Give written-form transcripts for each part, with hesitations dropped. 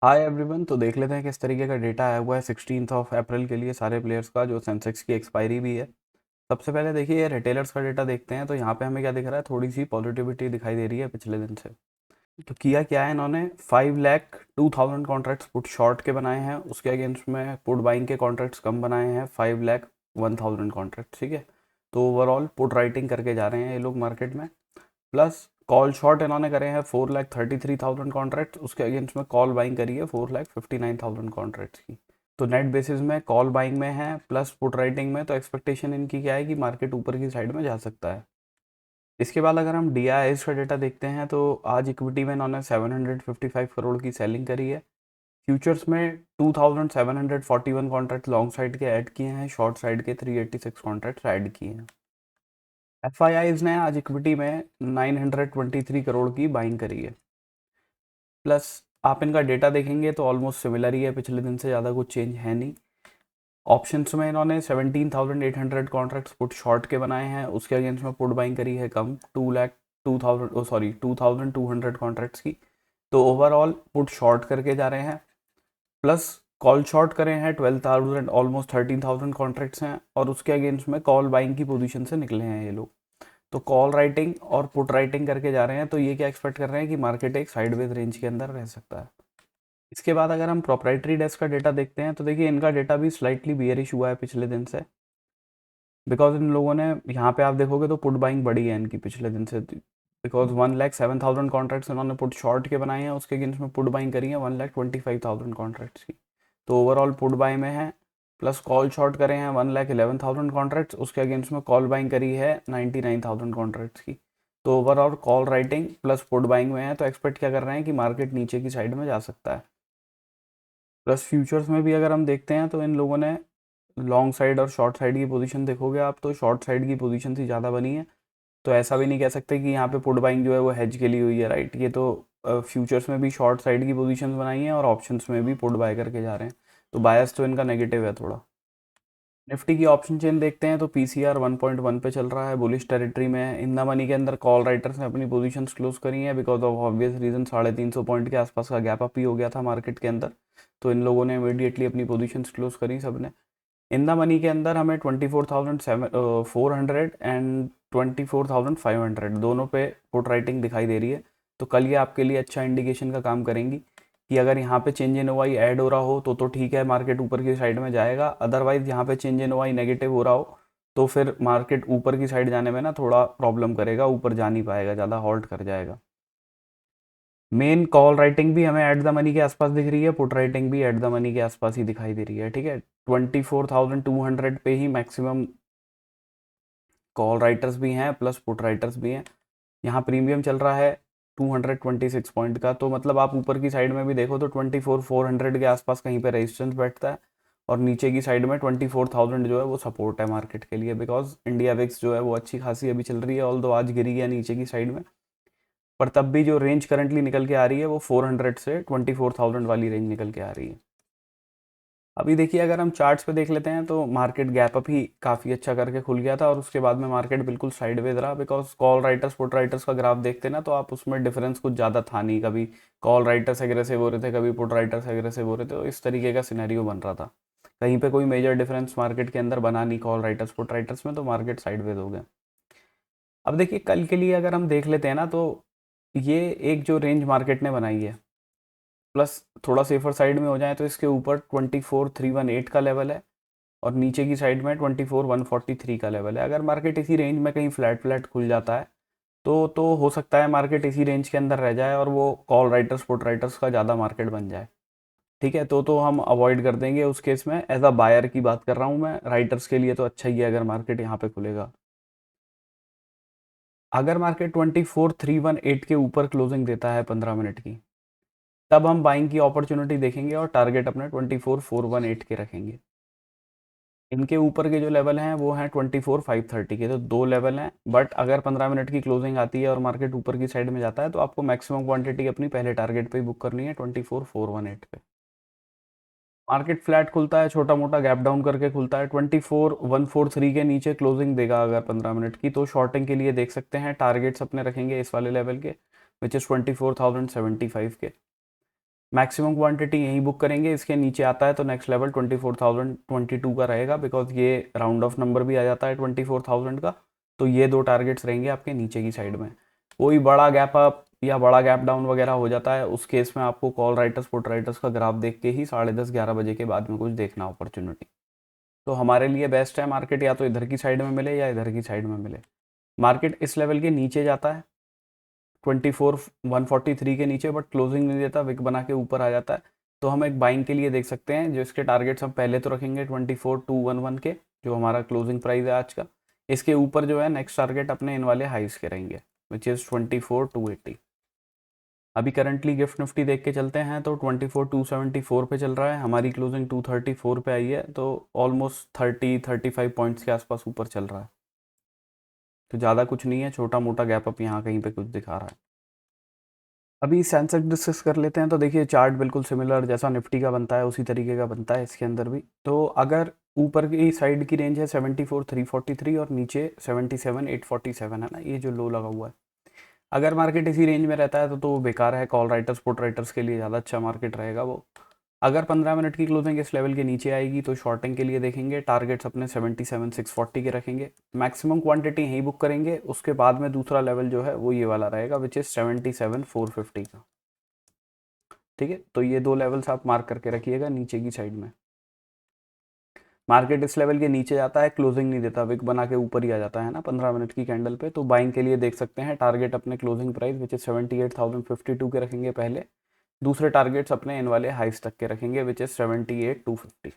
Hi everyone. तो देख लेते हैं किस तरीके का डेटा आया हुआ है 16 अप्रैल के लिए सारे प्लेयर्स का, जो सेंसेक्स की एक्सपायरी भी है। सबसे पहले देखिए ये रिटेलर्स का डेटा देखते हैं। तो यहाँ पे हमें क्या दिख रहा है, थोड़ी सी पॉजिटिविटी दिखाई दे रही है पिछले दिन से। तो किया क्या है, इन्होंने 5,02,000 कॉन्ट्रैक्ट्स पुट शॉर्ट के बनाए हैं, उसके अगेंस्ट में पुट बाइंग के कॉन्ट्रैक्ट्स कम बनाए हैं 5,01,000 कॉन्ट्रैक्ट। ठीक है, तो ओवरऑल पुट राइटिंग करके जा रहे हैं ये लोग मार्केट में। प्लस कॉल शॉर्ट इन्होंने करे हैं 4,33,000 कॉन्ट्रैक्ट, उसके अगेंस्ट में कॉल बाइंग करी है 4,59,000 कॉन्ट्रैक्ट्स की। तो नेट बेसिस में कॉल बाइंग में है प्लस पुट राइटिंग में, तो एक्सपेक्टेशन इनकी क्या है कि मार्केट ऊपर की साइड में जा सकता है। इसके बाद अगर हम डी आई एस का डेटा देखते हैं तो आज इक्विटी में इन्होंने 755 करोड़ की सेलिंग करी है। फ्यूचर्स में 2,741 कॉन्ट्रैक्ट लॉन्ग साइड के ऐड किए हैं, शॉर्ट साइड के 386 कॉन्ट्रैक्ट ऐड किए हैं। एफ आई आईज ने आज इक्विटी में 923 करोड़ की बाइंग करी है। प्लस आप इनका डेटा देखेंगे तो ऑलमोस्ट सिमिलर ही है, पिछले दिन से ज़्यादा कुछ चेंज है नहीं। ऑप्शंस में इन्होंने 17,800 कॉन्ट्रैक्ट्स पुट शॉर्ट के बनाए हैं, उसके अगेंस्ट में पुट बाइंग करी है कम 2,200 कॉन्ट्रैक्ट्स की। तो ओवरऑल पुट शॉर्ट करके जा रहे हैं। प्लस कॉल शॉर्ट करे हैं 12,000, ऑलमोस्ट 13,000 कॉन्ट्रैक्ट्स हैं, और उसके अगेंस्ट में कॉल बाइंग की पोजीशन से निकले हैं ये लोग। तो कॉल राइटिंग और पुट राइटिंग करके जा रहे हैं। तो ये क्या एक्सपेक्ट कर रहे हैं कि मार्केट एक साइडवेज रेंज के अंदर रह सकता है। इसके बाद अगर हम प्रोप्राइटरी डेस्क का डेटा देखते हैं तो देखिए इनका डेटा भी स्लाइटली बियरिश हुआ है पिछले दिन से। बिकॉज इन लोगों ने, यहाँ पे आप देखोगे तो पुट बाइंग बढ़ी है इनकी पिछले दिन से। बिकॉज 1,07,000 कॉन्ट्रैक्ट्स इन्होंने पुट शॉर्ट के बनाए हैं, उसके अगेंस्ट में पुट बाइंग करी है 1,25,000 कॉन्ट्रैक्ट्स की। तो ओवरऑल पुट बाई में है। प्लस कॉल शॉर्ट करे हैं 1,11,000 कॉन्ट्रैक्ट्स, उसके अगेंस्ट में कॉल बाइंग करी है 99,000 कॉन्ट्रैक्ट्स की। तो overall call writing plus put buying में है। तो एक्सपेक्ट क्या कर रहे हैं कि मार्केट नीचे की साइड में जा सकता है। प्लस फ्यूचर्स में भी अगर हम देखते हैं तो इन लोगों ने लॉन्ग साइड और शॉर्ट साइड की पोजीशन देखोगे आप, तो शॉर्ट साइड की पोजीशन से ज़्यादा बनी है। तो ऐसा भी नहीं कह सकते कि यहाँ पे पुट बाइंग जो है वो हेज के लिए हुई है, राइट। ये तो फ्यूचर्स में भी शॉर्ट साइड की पोजीशंस बनाई हैं और ऑप्शंस में भी पुट बाय करके जा रहे हैं। तो बायस तो इनका नेगेटिव है थोड़ा। निफ्टी की ऑप्शन चेन देखते हैं तो पीसीआर 1.1 पे चल रहा है, बुलिश टेरिटरी में है। इन द मनी के अंदर कॉल राइटर्स ने अपनी पोजीशंस क्लोज करी हैं because of obvious reason, 350 point के आसपास का गैप अप ही हो गया था मार्केट के अंदर। तो इन लोगों ने इमीडिएटली अपनी पोजीशंस क्लोज करी सबने। इन द मनी के अंदर हमें 24,400 एंड 24,500 दोनों पे पुट राइटिंग दिखाई दे रही है। तो कल ये आपके लिए अच्छा इंडिकेशन का काम करेंगी कि अगर यहाँ पे चेंज इन ओवाई ऐड हो रहा हो तो ठीक है, मार्केट ऊपर की साइड में जाएगा। अदरवाइज यहाँ पे चेंज इन ओवाई नेगेटिव हो रहा हो तो फिर मार्केट ऊपर की साइड जाने में ना थोड़ा प्रॉब्लम करेगा, ऊपर जा नहीं पाएगा, ज़्यादा हॉल्ट कर जाएगा। मेन कॉल राइटिंग भी हमें एट द मनी के आसपास दिख रही है, पुट राइटिंग भी एट द मनी के आसपास ही दिखाई दे रही है। ठीक है, 24,200 पे ही मैक्सिमम कॉल राइटर्स भी हैं प्लस पुट राइटर्स भी हैं। यहाँ प्रीमियम चल रहा है 226 पॉइंट का। तो मतलब आप ऊपर की साइड में भी देखो तो 24,400 के आसपास कहीं पे रेजिस्टेंस बैठता है, और नीचे की साइड में 24,000 जो है वो सपोर्ट है मार्केट के लिए। बिकॉज इंडिया विक्स जो है वो अच्छी खासी अभी चल रही है, ऑल दो आज गिरी है नीचे की साइड में, पर तब भी जो रेंज करंटली निकल के आ रही है वो 400 से 24,000 वाली रेंज निकल के आ रही है। अभी देखिए अगर हम चार्ट्स पे देख लेते हैं तो मार्केट गैप अप ही काफ़ी अच्छा करके खुल गया था, और उसके बाद में मार्केट बिल्कुल साइडवेज रहा। Because call writers put writers का ग्राफ देखते ना तो आप उसमें डिफरेंस कुछ ज़्यादा था नहीं, कभी कॉल राइटर्स एग्रेसिव हो रहे थे, कभी पुट राइटर्स एग्रेसिव हो रहे थे। तो इस तरीके का सिनेरियो बन रहा था, कहीं पे कोई मेजर डिफरेंस मार्केट के अंदर बना नहीं कॉल राइटर्स पुट राइटर्स में, तो मार्केट साइडवेज हो गया। अब देखिए कल के लिए अगर हम देख लेते हैं ना, तो ये एक जो रेंज मार्केट ने बनाई है, प्लस थोड़ा सेफर साइड में हो जाए तो इसके ऊपर 24,318 का लेवल है, और नीचे की साइड में 24,143 का लेवल है। अगर मार्केट इसी रेंज में कहीं फ्लैट फ्लैट खुल जाता है तो हो सकता है मार्केट इसी रेंज के अंदर रह जाए और वो कॉल राइटर्स पुट राइटर्स का ज़्यादा मार्केट बन जाए। ठीक है, तो हम अवॉइड कर देंगे उस केस में। एज अ बायर की बात कर रहा हूँ मैं, राइटर्स के लिए तो अच्छा ही है अगर मार्केट यहाँ पे खुलेगा। अगर मार्केट 24,318 के ऊपर क्लोजिंग देता है 15 मिनट की, तब हम बाइंग की अपॉर्चुनिटी देखेंगे और टारगेट अपने 24,418 के रखेंगे। इनके ऊपर के जो लेवल हैं वो हैं 24,530 के, तो दो लेवल हैं। बट अगर 15 मिनट की क्लोजिंग आती है और मार्केट ऊपर की साइड में जाता है तो आपको मैक्सिमम क्वांटिटी अपनी पहले टारगेट पे ही बुक करनी है 24,418 पे। मार्केट फ्लैट खुलता है, छोटा मोटा गैप डाउन करके खुलता है, 24,143 के नीचे क्लोजिंग देगा अगर 15 मिनट की, तो शॉर्टिंग के लिए देख सकते हैं। टारगेट्स अपने रखेंगे इस वाले लेवल के, विच इज़ 24,075 के। मैक्सिमम क्वांटिटी यही बुक करेंगे, इसके नीचे आता है तो नेक्स्ट लेवल 24,022 का रहेगा, बिकॉज ये राउंड ऑफ नंबर भी आ जाता है 24,000 का। तो ये दो टारगेट्स रहेंगे आपके नीचे की साइड में। कोई बड़ा गैप अप या बड़ा गैप डाउन वगैरह हो जाता है, उस केस में आपको कॉल राइटर्स पुट राइटर्स का ग्राफ देख के ही 10:30-11 बजे के बाद में कुछ देखना अपॉर्चुनिटी। तो हमारे लिए बेस्ट है मार्केट या तो इधर की साइड में मिले या इधर की साइड में मिले। मार्केट इस लेवल के नीचे जाता है 24,143 के नीचे, बट क्लोजिंग नहीं देता, विक बना के ऊपर आ जाता है, तो हम एक बाइंग के लिए देख सकते हैं। जो इसके टारगेट्स हम पहले तो रखेंगे 24,211 के, जो हमारा क्लोजिंग प्राइस है आज का। इसके ऊपर जो है नेक्स्ट टारगेट अपने इन वाले हाइस के रहेंगे, विच इज़ 24,280। अभी करंटली गिफ्ट निफ्टी देख के चलते हैं तो 24,274 पे चल रहा है, हमारी क्लोजिंग 234 पे आई है, तो ऑलमोस्ट 30-35 पॉइंट्स के आसपास ऊपर चल रहा है। तो ज़्यादा कुछ नहीं है, छोटा मोटा गैप अप यहाँ कहीं पे कुछ दिखा रहा है। अभी सेंसेक्स डिस्कस कर लेते हैं। तो देखिए चार्ट बिल्कुल सिमिलर जैसा निफ्टी का बनता है उसी तरीके का बनता है इसके अंदर भी। तो अगर ऊपर की साइड की रेंज है 74,343 और नीचे 77,847 है ना, ये जो लो लगा हुआ है, अगर मार्केट इसी रेंज में रहता है तो बेकार है। कॉल राइटर्स पुट राइटर्स के लिए ज़्यादा अच्छा मार्केट रहेगा वो। अगर 15 मिनट की क्लोजिंग इस लेवल के नीचे आएगी तो शॉर्टिंग के लिए देखेंगे, टारगेट्स अपने 77,640 के रखेंगे, मैक्सिमम क्वांटिटी यहीं बुक करेंगे। उसके बाद में दूसरा लेवल जो है वो ये वाला रहेगा, विच इज़ 77,450 का। ठीक है, तो ये दो लेवल्स आप मार्क करके रखिएगा नीचे की साइड में। मार्केट इस लेवल के नीचे जाता है, क्लोजिंग नहीं देता, विक बना के ऊपर ही आ जाता है ना 15 मिनट की कैंडल पे, तो बाइंग के लिए देख सकते हैं। टारगेट अपने क्लोजिंग प्राइस विच इज 78,052 के रखेंगे पहले, दूसरे टारगेट्स अपने इन वाले हाइस तक के रखेंगे विच इज 78,250।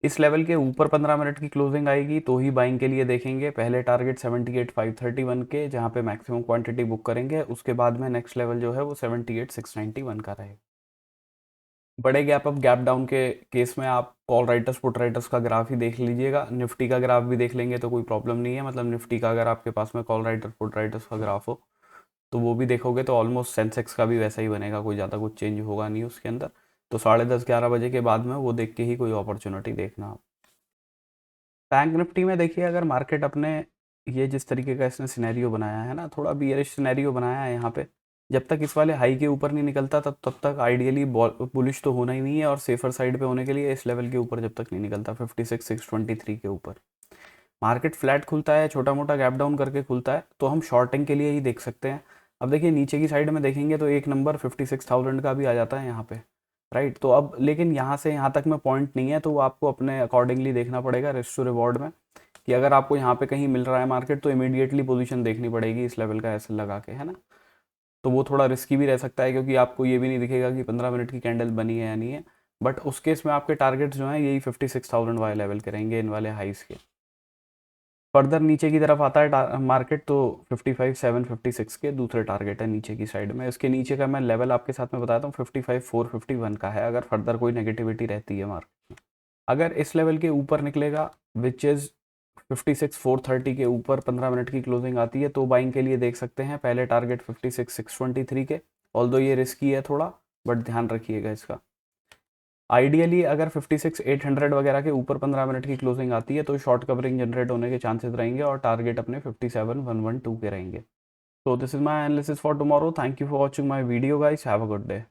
इस लेवल के ऊपर 15 मिनट की क्लोजिंग आएगी तो ही बाइंग के लिए देखेंगे। पहले टारगेट 78,531 के, जहाँ पे मैक्सिमम क्वांटिटी बुक करेंगे। उसके बाद में नेक्स्ट लेवल जो है वो 78,691 का रहेगा। बड़े गैप अप गैप डाउन के केस में आप कॉल राइटर्स पुट राइटर्स का ग्राफ ही देख लीजिएगा। निफ्टी का ग्राफ भी देख लेंगे तो कोई प्रॉब्लम नहीं है। मतलब निफ्टी का अगर आपके पास में कॉल राइटर पुट राइटर्स का ग्राफ हो तो वो भी देखोगे तो ऑलमोस्ट सेंसेक्स का भी वैसा ही बनेगा, कोई ज़्यादा कुछ चेंज होगा नहीं उसके अंदर। तो 10:30-11 बजे के बाद में वो देख के ही कोई अपॉर्चुनिटी देखना आप। बैंक निफ्टी में देखिए, अगर मार्केट अपने ये जिस तरीके का इसने सिनेरियो बनाया है ना, थोड़ा बियरिश सिनेरियो बनाया है यहाँ पे, जब तक इस वाले हाई के ऊपर नहीं निकलता तब तक आइडियली बुलिश तो होना ही नहीं है। और सेफर साइड पे होने के लिए इस लेवल के ऊपर जब तक नहीं निकलता 56,623 के ऊपर, मार्केट फ्लैट खुलता है, छोटा मोटा गैप डाउन करके खुलता है, तो हम शॉर्टिंग के लिए ही देख सकते हैं। अब देखिए नीचे की साइड में देखेंगे तो एक नंबर 56,000 का भी आ जाता है यहाँ पे, राइट। तो अब लेकिन यहाँ से यहाँ तक में पॉइंट नहीं है, तो आपको अपने अकॉर्डिंगली देखना पड़ेगा रिस्क टू रिवॉर्ड में, कि अगर आपको यहाँ पे कहीं मिल रहा है मार्केट तो इमीडिएटली पोजीशन देखनी पड़ेगी इस लेवल का ऐसे लगा के, है ना। तो वो थोड़ा रिस्की भी रह सकता है, क्योंकि आपको ये भी नहीं दिखेगा कि 15 मिनट की कैंडल बनी है या नहीं है। बट उस केस में आपके टारगेट्स जो हैं यही 56,000 वाले लेवल के रहेंगे, इन वाले हाइस के। फर्दर नीचे की तरफ आता है मार्केट तो 55,756 के दूसरे टारगेट है नीचे की साइड में। इसके नीचे का मैं लेवल आपके साथ में बताता हूँ, 55,451 का है, अगर फर्दर कोई नेगेटिविटी रहती है मार्केट में। अगर इस लेवल के ऊपर निकलेगा विच इज़ 56,430 के ऊपर 15 मिनट की क्लोजिंग आती है तो बाइंग के लिए देख सकते हैं। पहले टारगेट 56,623 के, ऑल्दो ये रिस्की है थोड़ा, बट ध्यान रखिएगा इसका। आइडियली अगर 56,800 वगैरह के ऊपर 15 मिनट की क्लोजिंग आती है तो शॉर्ट कवरिंग जनरेट होने के चांसेस रहेंगे और टारगेट अपने 57,112 के रहेंगे। So this is my analysis for tomorrow. Thank you for watching my video guys. Have a good day.